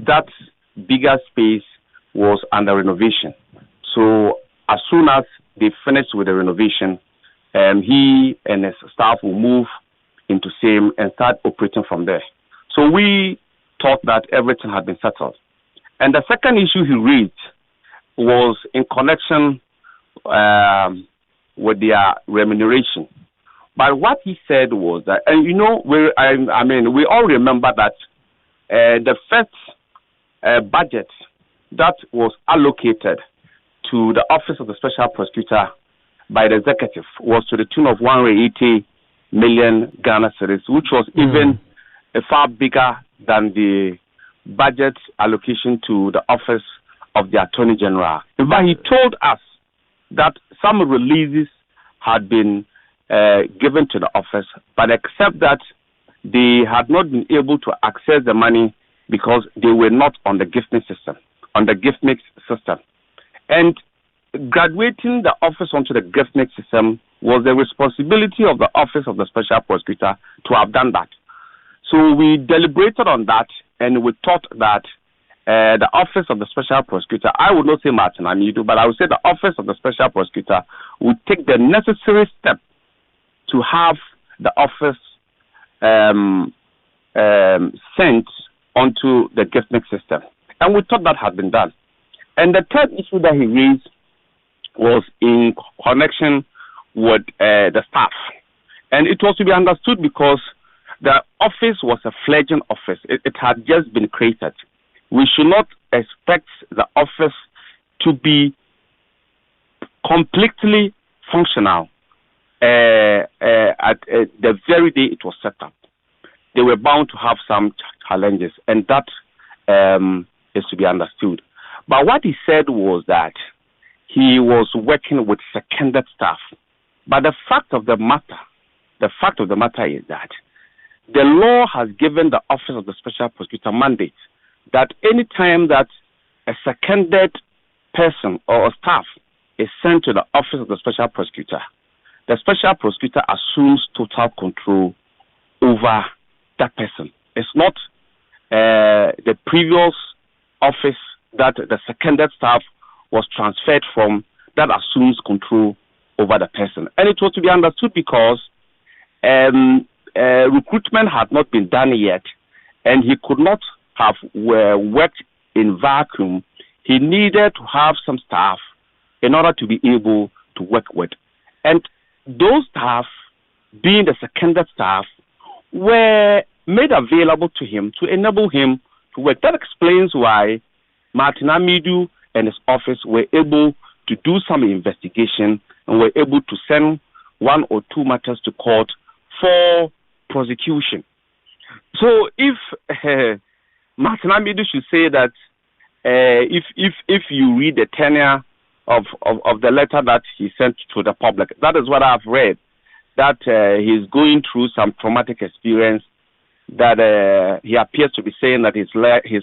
that bigger space was under renovation. So as soon as they finished with the renovation, he and his staff will move into same and start operating from there. So we thought that everything had been settled. And the second issue he raised was in connection with their remuneration. But what he said was that, and we all remember that the first budget that was allocated to the Office of the Special Prosecutor by the executive was to the tune of 180 million Ghana cedis, which was even far bigger than the budget allocation to the Office of the Attorney General. But he told us that some releases had been given to the office, but except that they had not been able to access the money because they were not on the gift mix system. And graduating the office onto the gift mix system was the responsibility of the Office of the Special Prosecutor to have done that. So we deliberated on that, and we thought that the Office of the Special Prosecutor, I would not say Martin Amidu, but I would say the Office of the Special Prosecutor would take the necessary step to have the office sent onto the gift mix system. And we thought that had been done. And the third issue that he raised was in connection with the staff. And it was to be understood because the office was a fledgling office. It had just been created. We should not expect the office to be completely functional at the very day it was set up. They were bound to have some challenges, and that is to be understood. But what he said was that he was working with seconded staff. But the fact of the matter is that the law has given the Office of the Special Prosecutor mandate that any time that a seconded person or a staff is sent to the Office of the Special Prosecutor, the Special Prosecutor assumes total control over that person. It's not the previous office that the seconded staff was transferred from that assumes control over the person. And it was to be understood because recruitment had not been done yet, and he could not have worked in vacuum. He needed to have some staff in order to be able to work with. And those staff, being the seconded staff, were made available to him to enable him to work. That explains why Martin Amidu and his office were able to do some investigation and were able to send one or two matters to court for prosecution. So if Martin Amidu should say that if you read the tenor of the letter that he sent to the public, that is what I've read, that he's going through some traumatic experience, that he appears to be saying that his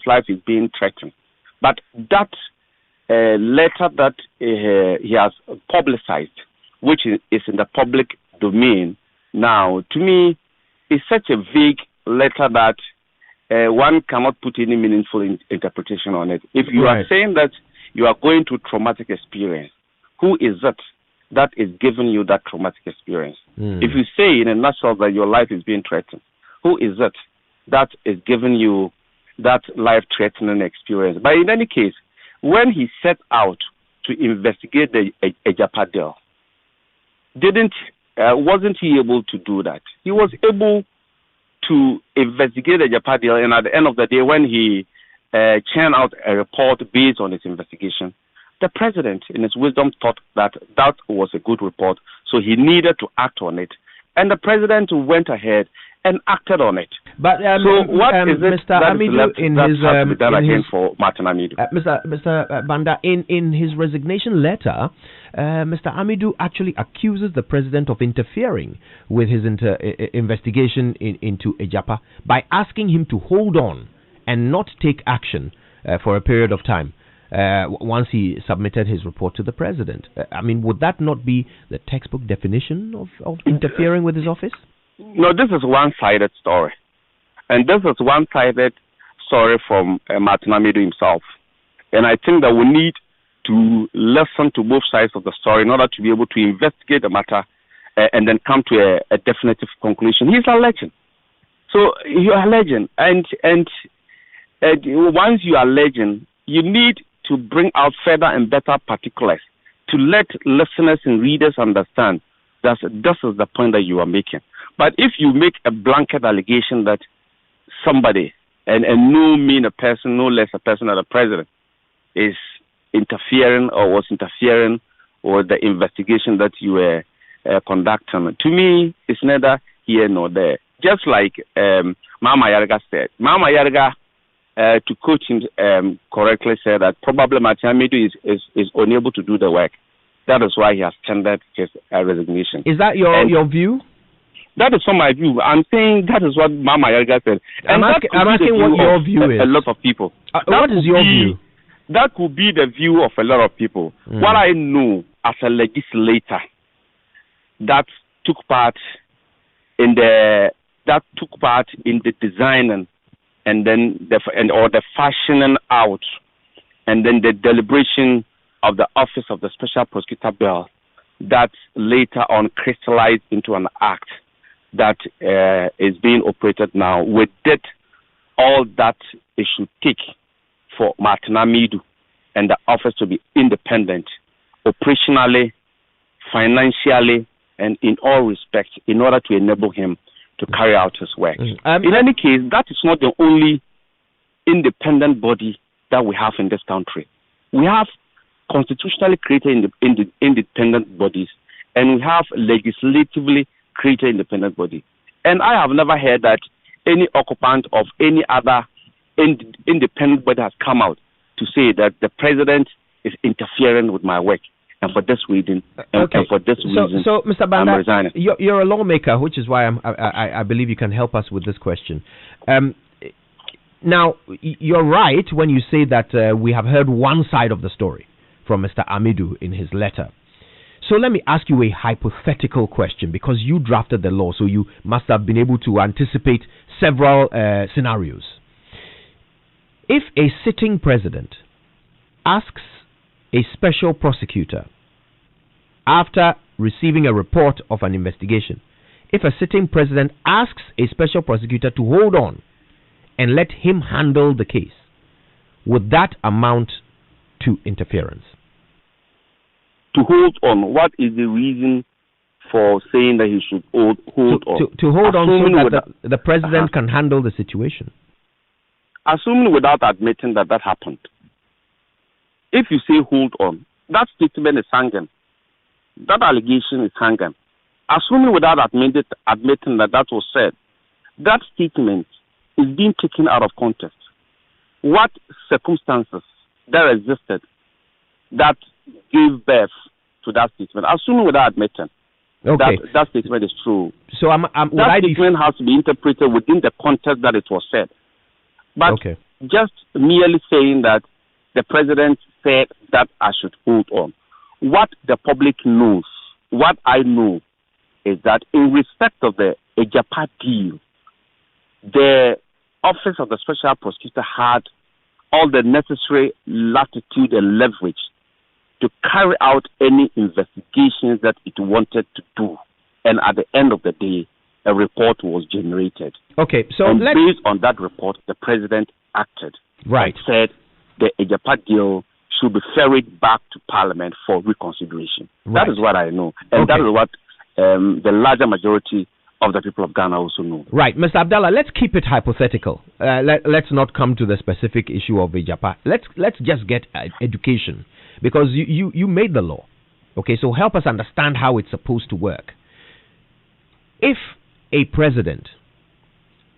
life is being threatened. But that letter that he has publicized, which is in the public domain now, to me, is such a vague letter that one cannot put any meaningful interpretation on it. If you are saying that you are going through traumatic experience, who is it that is giving you that traumatic experience? If you say in a nutshell that your life is being threatened, who is it that is giving you that life-threatening experience? But in any case, when he set out to investigate the Ejapa deal, wasn't he able to do that? He was able to investigate the Ejapa deal, and at the end of the day, when he churned out a report based on his investigation, the president, in his wisdom, thought that that was a good report, so he needed to act on it. And the president went ahead and acted on it. But so what is it Mr. that Amidu, is left in that his, has to be done again his, for Martin Amidu? Mr. Banda, in his resignation letter, Mr. Amidu actually accuses the president of interfering with his investigation into Ejapa by asking him to hold on and not take action for a period of time once he submitted his report to the president. Would that not be the textbook definition of interfering with his office? No, this is one-sided story. And this is one-sided story from Martin Amidu himself. And I think that we need to listen to both sides of the story in order to be able to investigate the matter and then come to a definitive conclusion. He's a legend. So you are a legend. And once you are a legend, you need to bring out further and better particulars to let listeners and readers understand that this is the point that you are making. But if you make a blanket allegation that somebody, and no mean a person, no less a person than the president, is interfering or was interfering with the investigation that you were conducting, to me, it's neither here nor there. Just like Mama Yarga said. Mama Yarga, to quote him correctly, said that probably Martin Amidu is unable to do the work. That is why he has tendered his resignation. Is that your view? That is from my view. I'm saying that is what Mama Yarga said. And I'm asking what your view is. A lot of people. What is your view? That could be the view of a lot of people. What I know as a legislator that took part in the designing and then the fashioning out and then the deliberation of the office of the special prosecutor bill that later on crystallized into an act that is being operated now. We did all that it should take for Martin Amidu and the office to be independent, operationally, financially, and in all respects, in order to enable him to carry out his work. In any case, that is not the only independent body that we have in this country. We have constitutionally created independent bodies, and we have legislatively created independent body. And I have never heard that any occupant of any other independent body has come out to say that the president is interfering with my work. And for this reason, so Mr. Banda, I'm resigning. You're a lawmaker, which is why I believe you can help us with this question. Now, you're right when you say that we have heard one side of the story from Mr. Amidu in his letter. So let me ask you a hypothetical question, because you drafted the law, so you must have been able to anticipate several scenarios. If a sitting president asks a special prosecutor, after receiving a report of an investigation, if a sitting president asks a special prosecutor to hold on and let him handle the case, would that amount to interference? To hold on, what is the reason for saying that he should hold on? To hold on so that the president can handle the situation. Assuming without admitting that happened. If you say hold on, that statement is hanging. That allegation is hanging. Assuming without admitting that was said, that statement is being taken out of context. What circumstances there existed that gave birth to that statement? Assuming without admitting that statement is true. So that statement has to be interpreted within the context that it was said. But just merely saying that the president said that I should hold on. What the public knows, what I know, is that in respect of the Ejapa deal, the office of the special prosecutor had all the necessary latitude and leverage to carry out any investigations that it wanted to do. And at the end of the day, a report was generated. So based on that report, the president acted. Right. And said the Ejapa deal should be ferried back to Parliament for reconsideration. Right. That is what I know. And that is what the larger majority of the people of Ghana also know. Right. Mr. Abdallah, let's keep it hypothetical. Let's not come to the specific issue of Ejapa. Let's just get education, because you made the law. Okay, so help us understand how it's supposed to work. If a president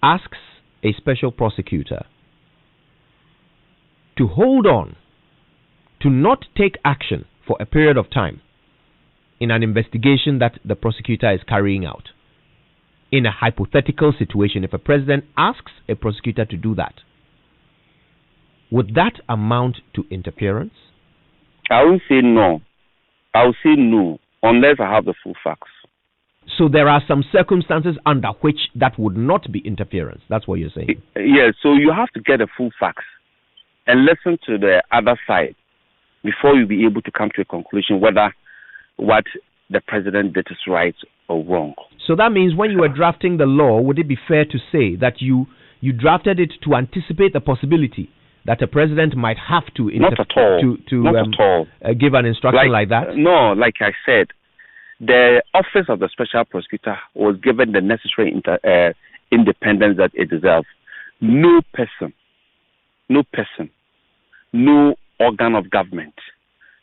asks a special prosecutor to hold on, to not take action for a period of time in an investigation that the prosecutor is carrying out, in a hypothetical situation, if a president asks a prosecutor to do that, would that amount to interference? I will say no. I will say no, unless I have the full facts. So there are some circumstances under which that would not be interference. That's what you're saying. Yeah, so you have to get the full facts and listen to the other side before you be able to come to a conclusion whether what the president did is right or wrong. So that means when you were drafting the law, would it be fair to say that you drafted it to anticipate the possibility that a president might have to Not at all. Give an instruction like that? No, like I said, the office of the special prosecutor was given the necessary independence that it deserves. No person, no organ of government,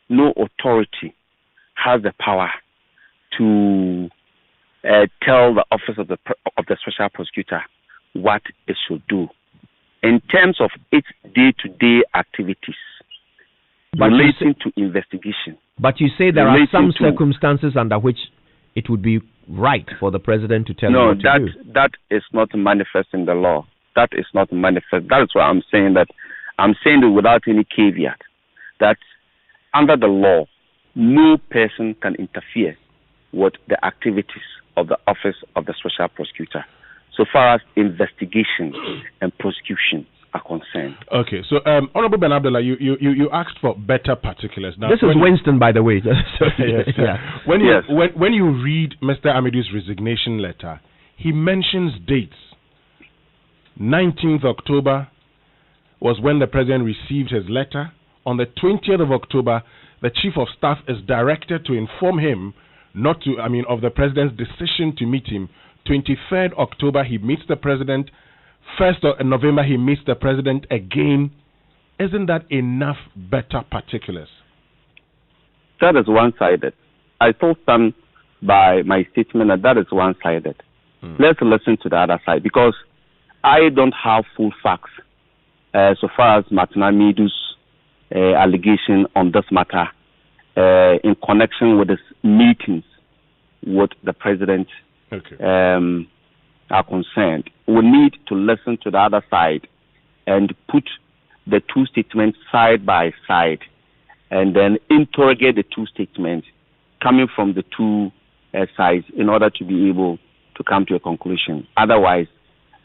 no authority has the power to tell the office of the special prosecutor what it should do in terms of its day-to-day activities relating to investigation. But you say there are some circumstances under which it would be right for the president to tell you what to do. No, that is not manifest in the law. That is not manifest. That is why I'm saying that. I'm saying it without any caveat, that under the law, no person can interfere with the activities of the office of the special prosecutor, so far as investigation and prosecution are concerned. Okay, so Honorable Ben Abdullah, you asked for better particulars. Now, this is Winston, by the way. When you read Mr. Amidu's resignation letter, he mentions dates. 19th October was when the president received his letter. On the 20th of October, the chief of staff is directed to inform him of the president's decision to meet him. 23rd October, he meets the president. 1st of November, he meets the president again. Isn't that enough better particulars? That is one-sided. I still stand by my statement that is one-sided. Let's listen to the other side, because I don't have full facts so far as Martin Amidu's allegation on this matter in connection with his meetings with the president are concerned. We need to listen to the other side and put the two statements side by side and then interrogate the two statements coming from the two sides in order to be able to come to a conclusion. Otherwise,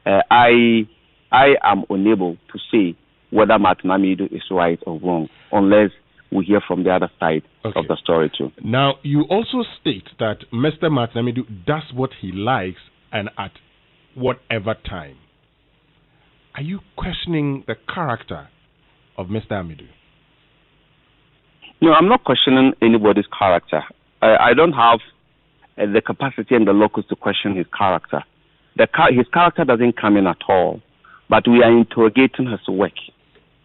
I am unable to say whether Martin Amidu is right or wrong unless we hear from the other side of the story too. Now, you also state that Mr. Martin Amidu does what he likes and at whatever time. Are you questioning the character of Mr. Amidu? No, I'm not questioning anybody's character. I don't have the capacity and the locus to question his character. His character doesn't come in at all, but we are interrogating his work.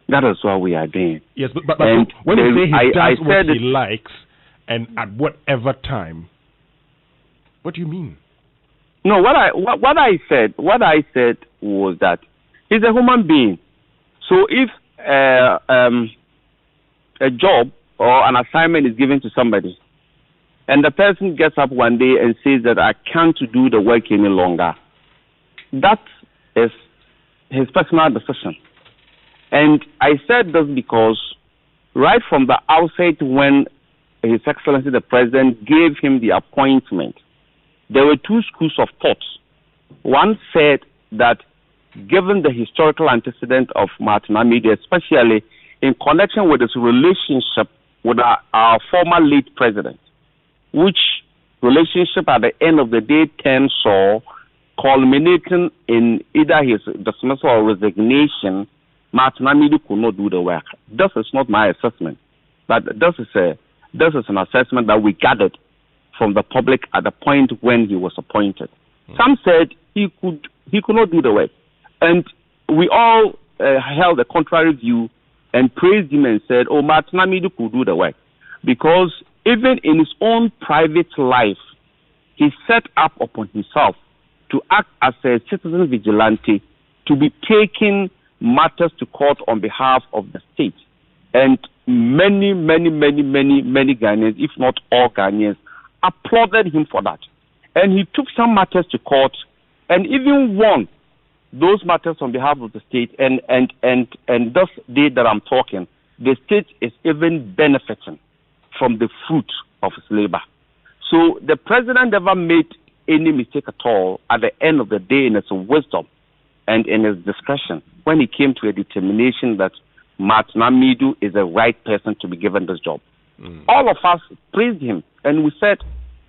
That is what we are doing. Yes, but when you say he does what he likes and at whatever time, what do you mean? No, what I said was that he's a human being. So if a job or an assignment is given to somebody, and the person gets up one day and says that I can't do the work any longer, that is his personal decision. And I said this because right from the outset, when His Excellency the President gave him the appointment, there were two schools of thought. One said that given the historical antecedent of Martin Amidu, especially in connection with his relationship with our former late president, which relationship at the end of the day saw culminating in either his dismissal or resignation, Martin Amidu could not do the work. This is not my assessment, but this is an assessment that we gathered from the public at the point when he was appointed. Some said he could not do the work, and we all held a contrary view and praised him and said, "Oh, Martin Amidu could do the work," because even in his own private life, he set up upon himself to act as a citizen vigilante, to be taking matters to court on behalf of the state. And many Ghanaians, if not all Ghanaians, applauded him for that. And he took some matters to court and even won those matters on behalf of the state. And this day that I'm talking, the state is even benefiting from the fruit of his labor. So the president never made any mistake at all, at the end of the day, in his wisdom and in his discretion, when he came to a determination that Martin Amidu is the right person to be given this job. All of us praised him, and we said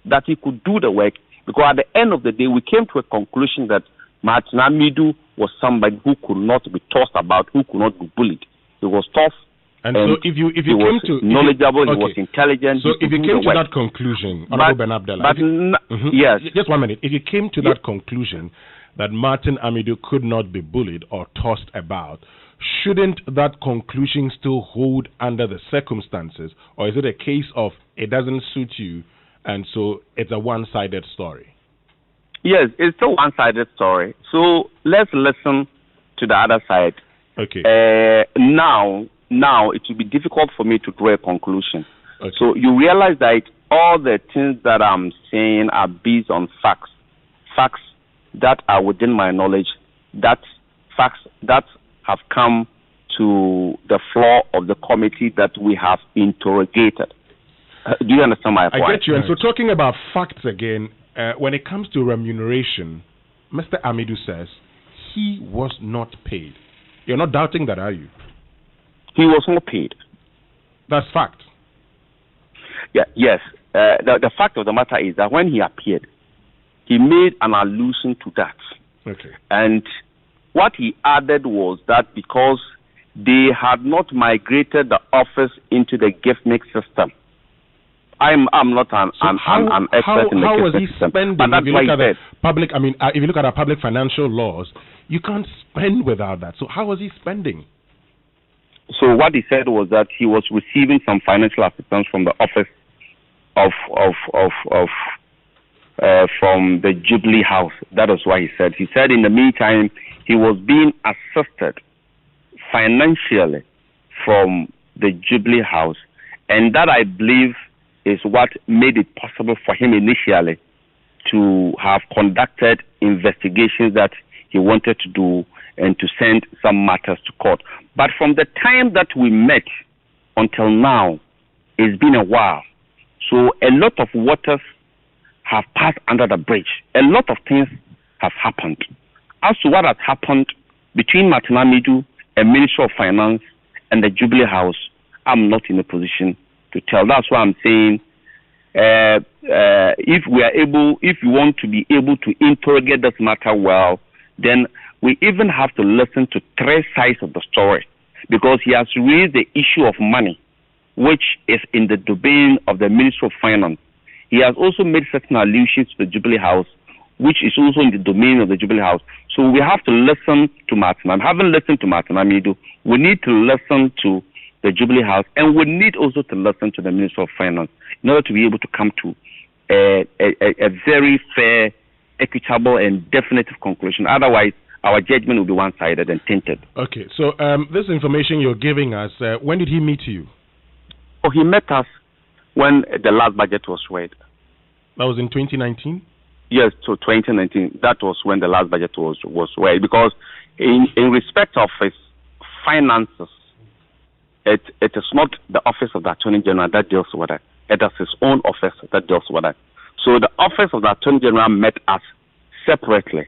that he could do the work, because at the end of the day, we came to a conclusion that Martin Amidu was somebody who could not be tossed about, who could not be bullied. He was tough. And so if you came to knowledgeable, he was intelligent. So if you came to that conclusion, Honorable Ben Abdullah, yes, just 1 minute. If you came to that conclusion that Martin Amidu could not be bullied or tossed about, shouldn't that conclusion still hold under the circumstances, or is it a case of it doesn't suit you, and so it's a one-sided story? Yes, it's a one-sided story. So let's listen to the other side. Okay. Now it will be difficult for me to draw a conclusion. Okay. So you realize that all the things that I'm saying are based on facts that are within my knowledge, that facts that have come to the floor of the committee that we have interrogated. Do you understand my point? I get you. And so talking about facts again, when it comes to remuneration, Mr. Amidu says he was not paid. You're not doubting that, are you? He was not paid. That's fact. Yeah. Yes. The fact of the matter is that when he appeared, he made an allusion to that. Okay. And what he added was that because they had not migrated the office into the gift mix system. I'm not an expert in the gift mix system. But that's why he said. If you look at our public financial laws, you can't spend without that. So how was he spending? So what he said was that he was receiving some financial assistance from the office from the Jubilee House. That is why he said. He said in the meantime he was being assisted financially from the Jubilee House, and that, I believe, is what made it possible for him initially to have conducted investigations that he wanted to do and to send some matters to court. But from the time that we met until now, it's been a while. So a lot of waters have passed under the bridge. A lot of things have happened. As to what has happened between Martin Amidu and Ministry of Finance and the Jubilee House, I'm not in a position to tell. That's why I'm saying if we want to be able to interrogate this matter well, then we even have to listen to three sides of the story, because he has raised the issue of money, which is in the domain of the Ministry of Finance. He has also made certain allusions to the Jubilee House, which is also in the domain of the Jubilee House. So we have to listen to Martin. I haven't listened to Martin Amidu. We need to listen to the Jubilee House, and we need also to listen to the Ministry of Finance in order to be able to come to a very fair, equitable, and definitive conclusion. Otherwise, our judgment will be one-sided and tainted. Okay, so this information you're giving us, when did he meet you? Oh, he met us when the last budget was read. That was in 2019? Yes, so 2019. That was when the last budget was read, because in respect of his finances, it is not the office of the Attorney General that deals with it. It is his own office that deals with it. So the office of the Attorney General met us separately,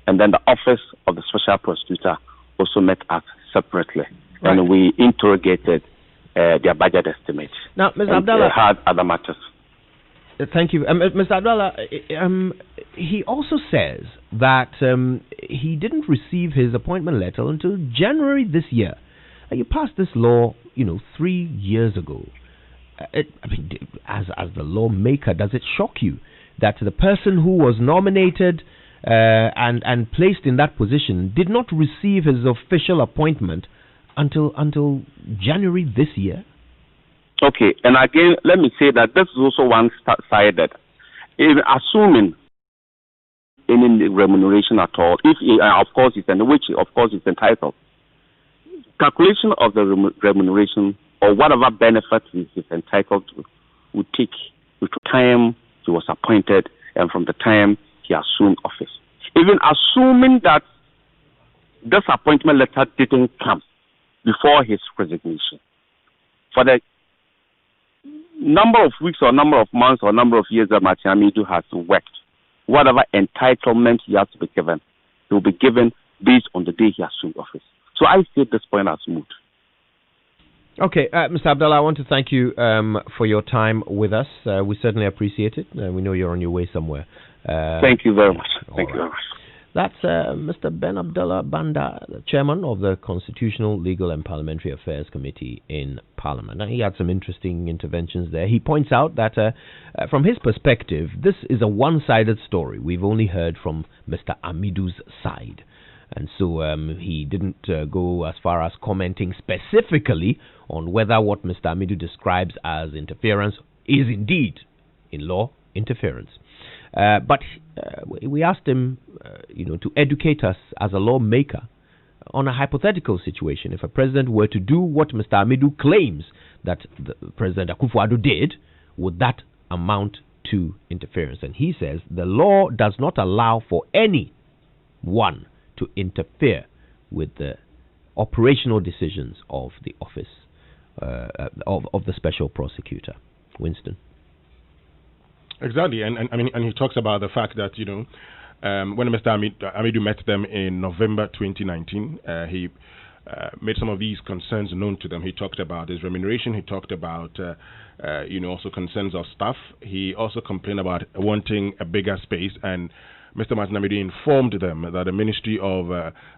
and then the office of the Special Prosecutor also met us separately, right. And we interrogated their budget estimates. Now, Mr. Abdullah, had other matters. Thank you. Mr. Abdullah, he also says that he didn't receive his appointment letter until January this year. You passed this law, 3 years ago. As the lawmaker, does it shock you that the person who was nominated and placed in that position did not receive his official appointment until January this year? Okay, and again, let me say that this is also one-sided. Assuming any remuneration at all, if of course it's entitled. Calculation of the remuneration or whatever benefit he is entitled to would take with the time he was appointed and from the time he assumed office. Even assuming that this appointment letter didn't come before his resignation, for the number of weeks or number of months or number of years that Martin Amidu has worked, whatever entitlement he has to be given, he will be given based on the day he assumed office. So I see this point as moot. Okay, Mr. Abdullah, I want to thank you for your time with us. We certainly appreciate it. We know you're on your way somewhere. Thank you very much. Thank you very much. That's Mr. Ben Abdullah Banda, the chairman of the Constitutional, Legal and Parliamentary Affairs Committee in Parliament. And he had some interesting interventions there. He points out that from his perspective, this is a one-sided story. We've only heard from Mr. Amidu's side. And so he didn't go as far as commenting specifically on whether what Mr. Amidu describes as interference is indeed, in law, interference. But we asked him, to educate us as a lawmaker on a hypothetical situation. If a president were to do what Mr. Amidu claims that President Akufo-Addo did, would that amount to interference? And he says the law does not allow for anyone to interfere with the operational decisions of the office of the special prosecutor. Winston. Exactly, and he talks about the fact that when Mr. Amidu met them in November 2019, he made some of these concerns known to them. He talked about his remuneration. He talked about also concerns of staff. He also complained about wanting a bigger space, and Mr. Martin Amidu informed them that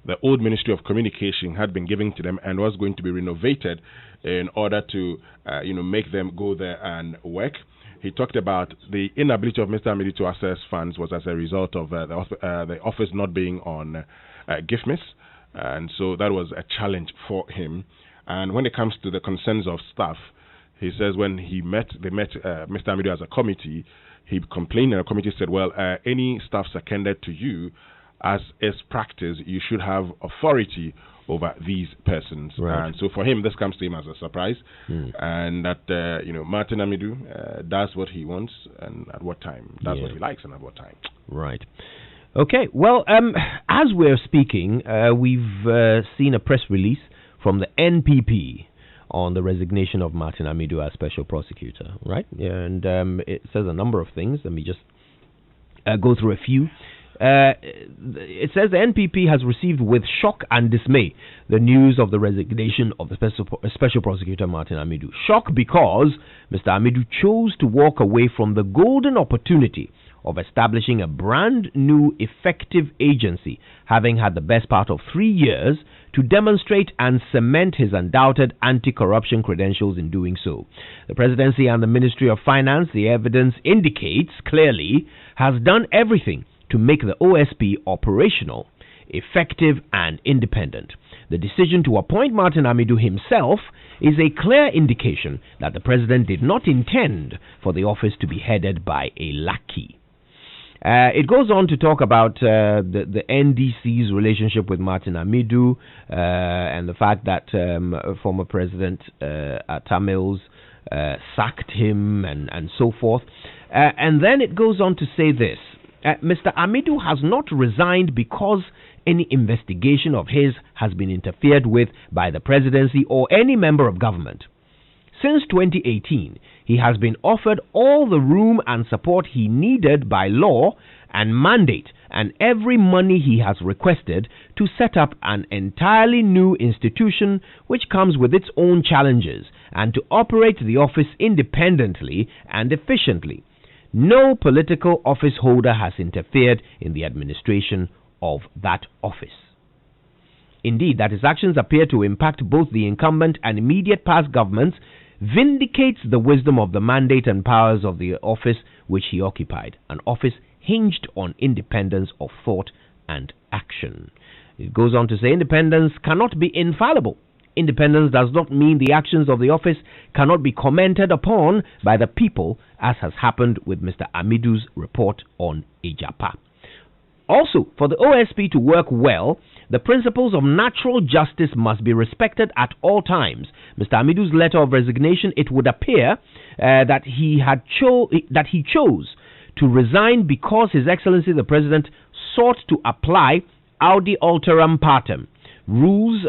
the old Ministry of Communication had been given to them and was going to be renovated in order to make them go there and work. He talked about the inability of Mr. Amidu to access funds was as a result of the office not being on GIFMIS, and so that was a challenge for him. And when it comes to the concerns of staff, he says when they met Mr. Amidu as a committee, he complained, and the committee said, well, any staff seconded to you, as is practice, you should have authority over these persons. Right. And so for him, this comes to him as a surprise, and that Martin Amidu does what he wants and at what time, does what he likes and at what time. Right. Okay. Well, as we're speaking, we've seen a press release from the NPP on the resignation of Martin Amidu as special prosecutor, right? And it says a number of things. Let me just go through a few. It says the NPP has received with shock and dismay the news of the resignation of the special prosecutor Martin Amidu. Shock because Mr. Amidu chose to walk away from the golden opportunity of establishing a brand new effective agency, having had the best part of 3 years to demonstrate and cement his undoubted anti-corruption credentials in doing so. The Presidency and the Ministry of Finance, the evidence indicates clearly, has done everything to make the OSP operational, effective and independent. The decision to appoint Martin Amidu himself is a clear indication that the President did not intend for the office to be headed by a lackey. It goes on to talk about the NDC's relationship with Martin Amidu and the fact that former President Tamils sacked him and so forth. And then it goes on to say this. Mr. Amidu has not resigned because any investigation of his has been interfered with by the Presidency or any member of government. Since 2018, he has been offered all the room and support he needed by law and mandate and every money he has requested to set up an entirely new institution which comes with its own challenges and to operate the office independently and efficiently. No political office holder has interfered in the administration of that office. Indeed, that his actions appear to impact both the incumbent and immediate past governments vindicates the wisdom of the mandate and powers of the office which he occupied, an office hinged on independence of thought and action. It goes on to say independence cannot be infallible. Independence does not mean the actions of the office cannot be commented upon by the people, as has happened with Mr. Amidu's report on Ejapa. Also, for the OSP to work well, the principles of natural justice must be respected at all times. Mr. Amidu's letter of resignation, it would appear that he chose to resign because His Excellency the President sought to apply Audi Alteram Partem rules,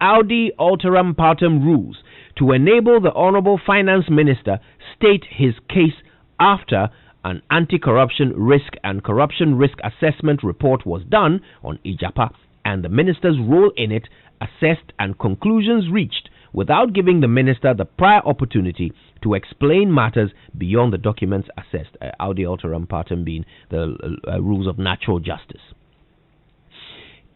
Audi Alteram Partem rules to enable the Honorable Finance Minister state his case after an anti-corruption risk and corruption risk assessment report was done on Ijapa and the minister's role in it assessed and conclusions reached without giving the minister the prior opportunity to explain matters beyond the documents assessed, audi alteram partem being the rules of natural justice.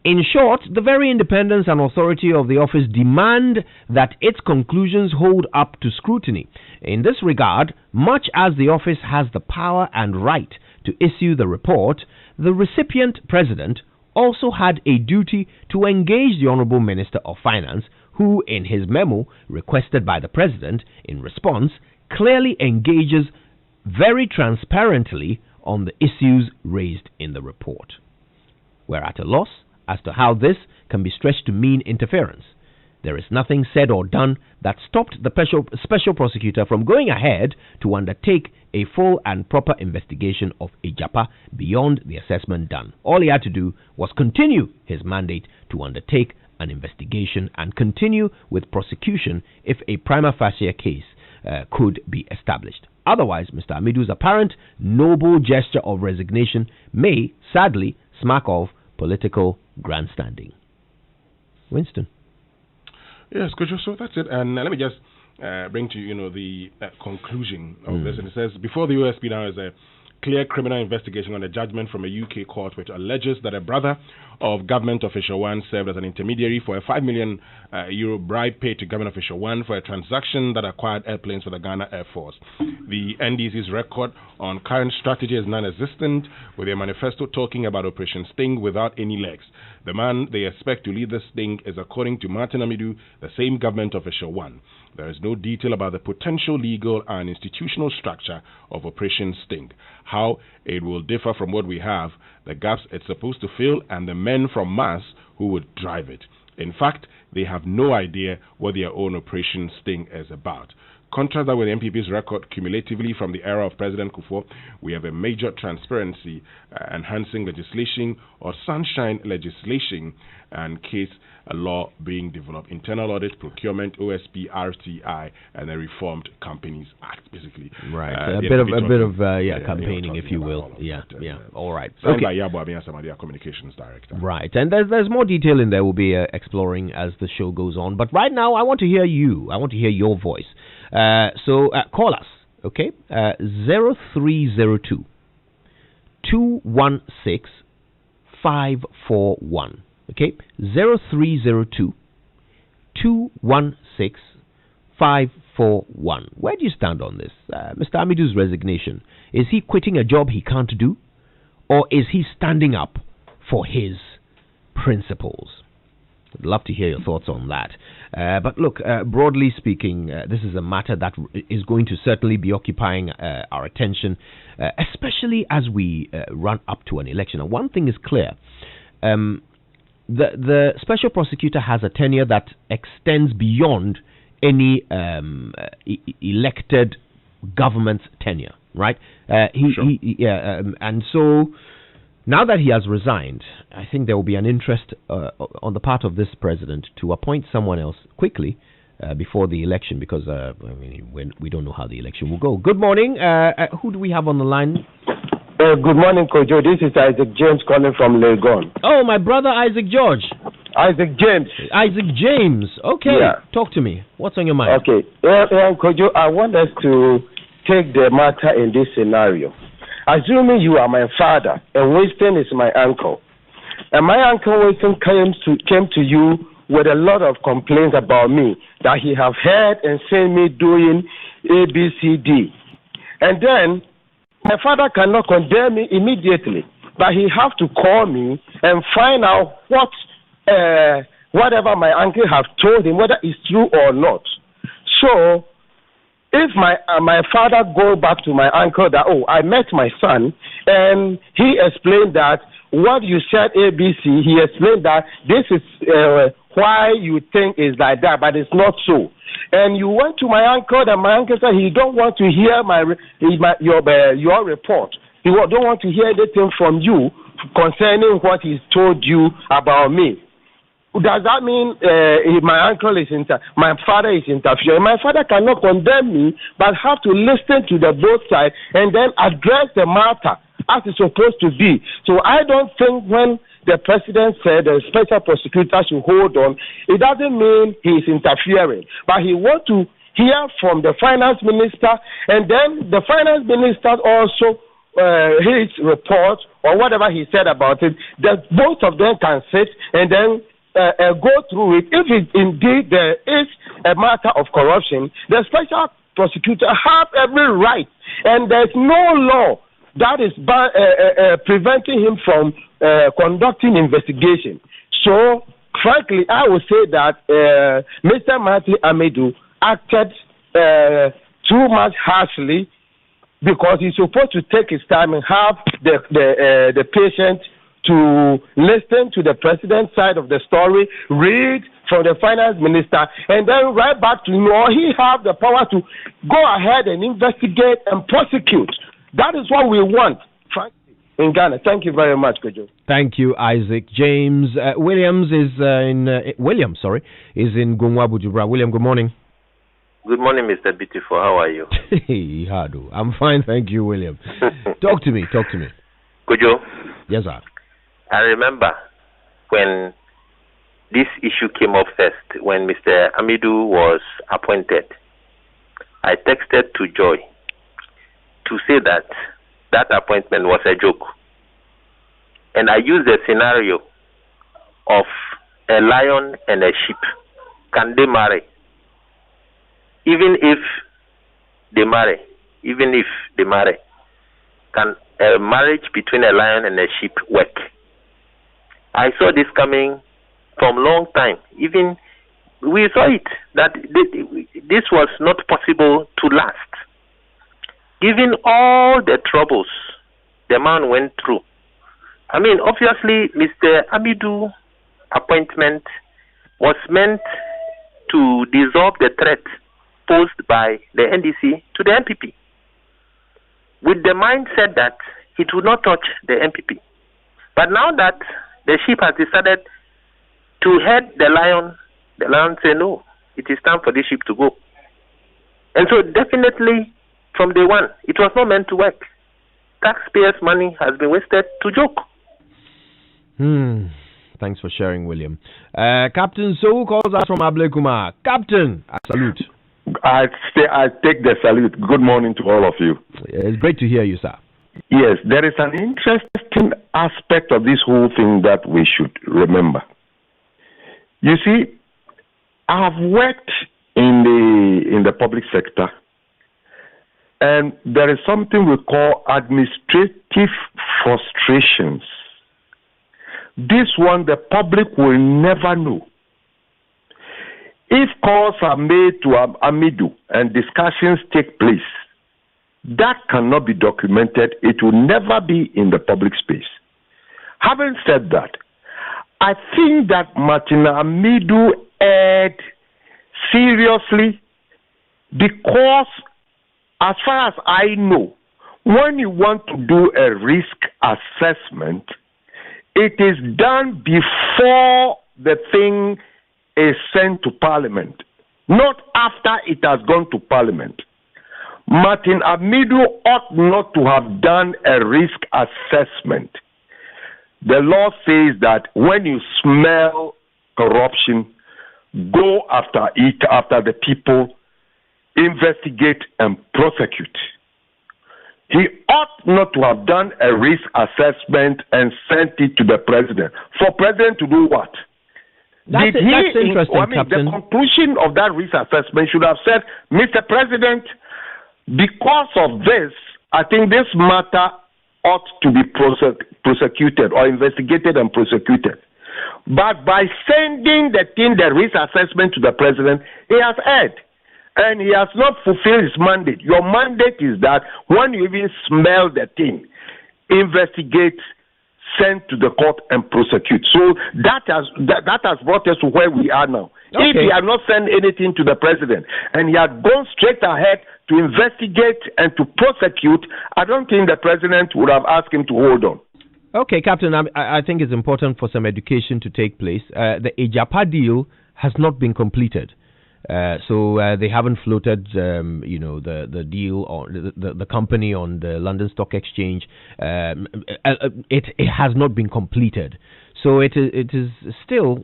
In short, the very independence and authority of the office demand that its conclusions hold up to scrutiny. In this regard, much as the office has the power and right to issue the report, the recipient president also had a duty to engage the Honorable Minister of Finance, who, in his memo requested by the president in response, clearly engages very transparently on the issues raised in the report. We're at a loss as to how this can be stretched to mean interference. There is nothing said or done that stopped the special prosecutor from going ahead to undertake a full and proper investigation of Ijapa beyond the assessment done. All he had to do was continue his mandate to undertake an investigation and continue with prosecution if a prima facie case could be established. Otherwise, Mr. Amidu's apparent noble gesture of resignation may, sadly, smack of political grandstanding. Winston. Yes, Kojo, so that's it. And let me just bring to you, the conclusion of this. And it says, before the OSP now is a clear criminal investigation on a judgment from a UK court which alleges that a brother of government official 1 served as an intermediary for a €5 million bribe paid to government official 1 for a transaction that acquired airplanes for the Ghana Air Force. The NDC's record on current strategy is non-existent, with their manifesto talking about Operation Sting without any legs. The man they expect to lead the sting is, according to Martin Amidu, the same government official 1. There is no detail about the potential legal and institutional structure of Operation Sting, how it will differ from what we have, the gaps it's supposed to fill, and the men from Mars who would drive it. In fact, they have no idea what their own Operation Sting is about. Contrast that with the MPP's record cumulatively from the era of President Kufuor, we have a major transparency, enhancing legislation or sunshine legislation and case a law being developed. Internal audit, procurement, OSP, RTI, and a reformed Companies Act, basically. Right. A bit of campaigning, if you will. All right. Okay. By Yabo Abiyansamadi, our communications director. Right. And there's more detail in there we'll be exploring as the show goes on. But right now, I want to hear you. I want to hear your voice. So call us, okay? 0302 216 541. Okay, 0302 216 541. Where do you stand on this? Mr. Amidu's resignation. Is he quitting a job he can't do? Or is he standing up for his principles? I'd love to hear your thoughts on that. But look, broadly speaking, this is a matter that is going to certainly be occupying our attention, especially as we run up to an election. And one thing is clear. The special prosecutor has a tenure that extends beyond any elected government's tenure, right? And so now that he has resigned, I think there will be an interest on the part of this president to appoint someone else quickly before the election, because we don't know how the election will go. Good morning. Who do we have on the line? Good morning, Kojo. This is Isaac James calling from Legon. Oh, my brother Isaac George. Isaac James. Isaac James. Okay. Yeah. Talk to me. What's on your mind? Okay. Kojo, I want us to take the matter in this scenario. Assuming you are my father and Winston is my uncle, and my uncle Winston came to you with a lot of complaints about me, that he have heard and seen me doing A, B, C, D. And then my father cannot condemn me immediately, but he have to call me and find out whatever my uncle have told him, whether it's true or not. So if my father go back to my uncle that, I met my son, and he explained that what you said ABC, he explained that this is why you think is like that, but it's not so. And you went to my uncle, and my uncle said he don't want to hear your report. He don't want to hear anything from you concerning what he told you about me. Does that mean my uncle is my father is interfering? My father cannot condemn me, but have to listen to the both sides and then address the matter as it's supposed to be. So I don't think when the president said the special prosecutor should hold on, it doesn't mean he is interfering, but he wants to hear from the finance minister, and then the finance minister also his report or whatever he said about it, that both of them can sit and then go through it. If it indeed there is a matter of corruption, the special prosecutor have every right, and there's no law that is preventing him from conducting investigation. So, frankly, I would say that Mr. Martin Amidu acted too much harshly, because he's supposed to take his time and have the patient to listen to the president's side of the story, read from the finance minister, and then right back to him, or he have the power to go ahead and investigate and prosecute. That is what we want, frankly, in Ghana. Thank you very much, Kojo. Thank you, Isaac. James Williams is in Gungwa Bujubra. William, good morning. Good morning, Mr. Beautiful. How are you? Hey, Hadu. I'm fine, thank you, William. Talk to me. Kojo? Yes, sir. I remember when this issue came up first, when Mr. Amidu was appointed. I texted to Joy to say that appointment was a joke. And I used the scenario of a lion and a sheep. Can they marry? Even if they marry, can a marriage between a lion and a sheep work? I saw this coming from long time. Even we saw it, that this was not possible to last. Given all the troubles the man went through. I mean, obviously, Mr. Amidu appointment was meant to dissolve the threat posed by the NDC to the MPP, with the mindset that it would not touch the MPP. But now that the sheep has decided to head the lion say no, it is time for the sheep to go. And so definitely from day one, it was not meant to work. Taxpayers' money has been wasted to joke. Thanks for sharing, William. Captain So calls us from Ablekuma. Captain, I salute. I take the salute. Good morning to all of you. It's great to hear you, sir. Yes, there is an interesting aspect of this whole thing that we should remember. You see, I have worked in the public sector, and there is something we call administrative frustrations. This one the public will never know. If calls are made to Amidu and discussions take place, that cannot be documented. It will never be in the public space. Having said that, I think that Martin Amidu erred seriously, because as far as I know, when you want to do a risk assessment, it is done before the thing is sent to Parliament, not after it has gone to Parliament. Martin Amidu ought not to have done a risk assessment. The law says that when you smell corruption, go after it, after the people, investigate and prosecute. He ought not to have done a risk assessment and sent it to the president. For president to do what? That's interesting, Captain. The conclusion of that risk assessment should have said, Mr. President, because of this, I think this matter ought to be prosecuted or investigated and prosecuted. But by sending the risk assessment to the president, he has erred. And he has not fulfilled his mandate. Your mandate is that when you even smell the thing, investigate, send to the court and prosecute. So that has brought us to where we are now. Okay. If he had not sent anything to the president and he had gone straight ahead to investigate and to prosecute, I don't think the president would have asked him to hold on. Okay, Captain, I think it's important for some education to take place. The Ejapa deal has not been completed. So they haven't floated, the deal or the company on the London Stock Exchange. It has not been completed. So it is still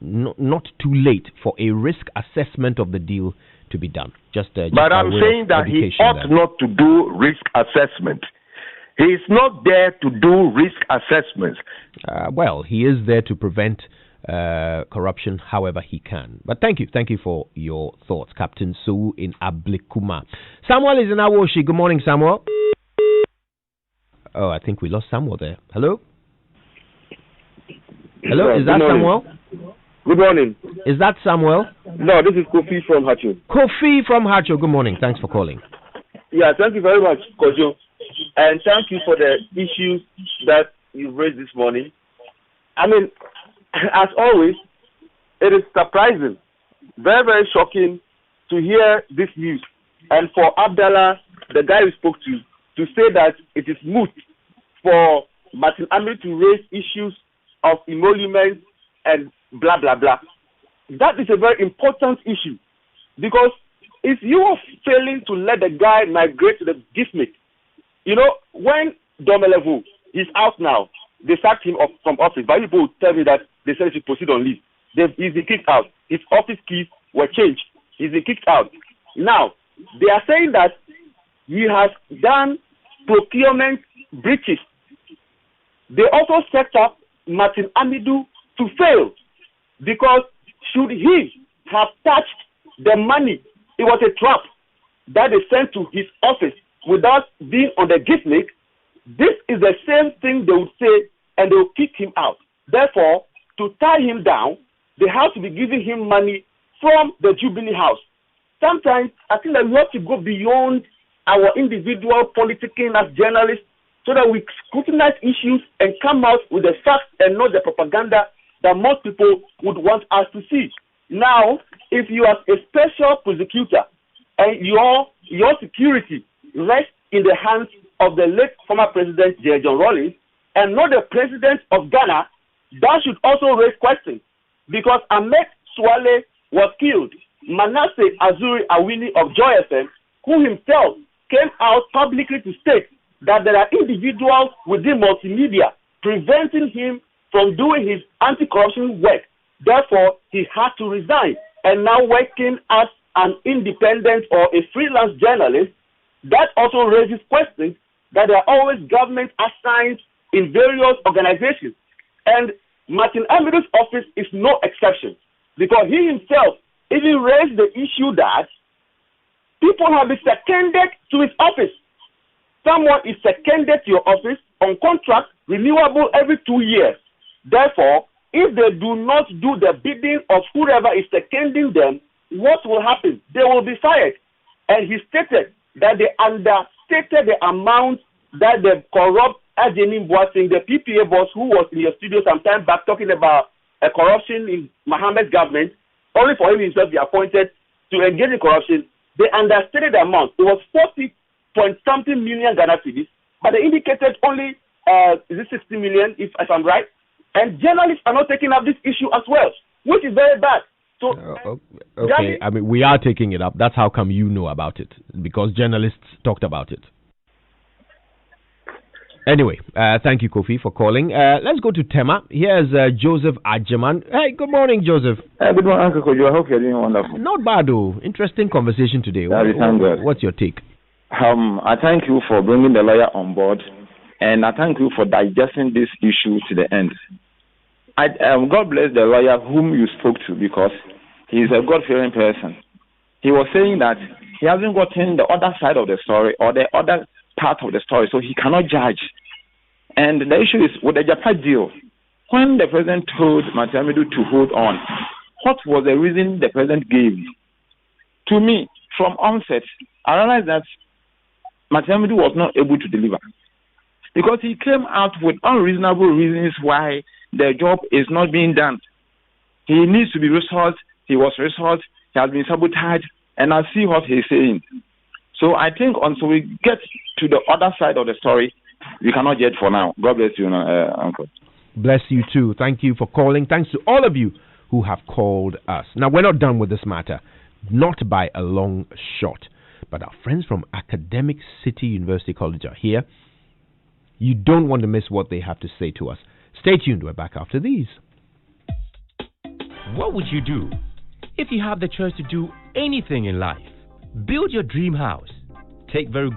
not too late for a risk assessment of the deal to be done. But I'm saying that he ought not to do risk assessment. He is not there to do risk assessments. Well, he is there to prevent corruption however he can. But thank you for your thoughts, Captain Sou in Ablikuma. Samuel is in Awoshi. Good morning, Samuel. Oh, I think we lost Samuel there. Hello, is that Samuel? Good morning. Is that Samuel? No, this is Kofi from Hacho. Kofi from Hacho. Good morning. Thanks for calling. Yeah, thank you very much, Kojo, and thank you for the issues that you raised this morning. I mean, as always, it is surprising, very, very shocking to hear this news. And for Abdallah, the guy we spoke to say that it is moot for Martin Amidu to raise issues of emolument and blah, blah, blah. That is a very important issue. Because if you are failing to let the guy migrate to the giftmate, when Domelevu is out now, they sacked him from office. But people will tell me that they said he should proceed on leave. He's been kicked out. His office keys were changed. He's been kicked out. Now, they are saying that he has done procurement breaches. They also set up Martin Amidu to fail because should he have touched the money, it was a trap that they sent to his office without being on the gift list. This is the same thing they would say, and they will kick him out. Therefore, to tie him down, they have to be giving him money from the Jubilee House. Sometimes, I think that we have to go beyond our individual politicking as journalists so that we scrutinize issues and come out with the facts and not the propaganda that most people would want us to see. Now, if you are a special prosecutor and your security rests in the hands of the late former president, J. John Rawlings, and not the president of Ghana, that should also raise questions. Because Ahmed Swale was killed. Manasseh Azuri Awini of Joy FM, who himself came out publicly to state that there are individuals within multimedia preventing him from doing his anti-corruption work. Therefore, he had to resign. And now working as an independent or a freelance journalist, that also raises questions that there are always government assigned in various organizations. And Martin Amidu's office is no exception, because he himself even raised the issue that people have been seconded to his office. Someone is seconded to your office on contract renewable every 2 years. Therefore, if they do not do the bidding of whoever is seconding them, what will happen? They will be fired. And he stated that they understated the amount that the corrupt Ajeni Boasing, the PPA boss who was in your studio some time back talking about a corruption in Mohammed's government, only for him himself to be appointed to engage in corruption. They understated the amount. It was 40-point-something million Ghana cedis, but they indicated only 60 million, if I'm right. And journalists are not taking up this issue as well, which is very bad. So, okay, I mean, we are taking it up. That's how come you know about it, because journalists talked about it. Anyway, thank you, Kofi, for calling. Let's go to Tema. Here's Joseph Ajeman. Hey, good morning, Joseph. Good morning, Uncle Kojo. I hope you're doing wonderful. Not bad, though. Interesting conversation today. What's your take? I thank you for bringing the lawyer on board, and I thank you for digesting this issue to the end. God bless the lawyer whom you spoke to, because he is a God-fearing person. He was saying that he hasn't gotten the other side of the story or the other part of the story, so he cannot judge. And the issue is with the Japan deal. When the president told Martin Amidu to hold on, what was the reason the president gave? To me, from onset, I realized that Martin Amidu was not able to deliver, because he came out with unreasonable reasons why the job is not being done. He needs to be resourced. He was resourced. He has been sabotaged. And I see what he's saying. So I think until we get to the other side of the story, we cannot judge for now. God bless you, Uncle. Bless you too. Thank you for calling. Thanks to all of you who have called us. Now, we're not done with this matter, not by a long shot. But our friends from Academic City University College are here. You don't want to miss what they have to say to us. Stay tuned. We're back after these. What would you do if you have the choice to do anything in life? Build your dream house. Take very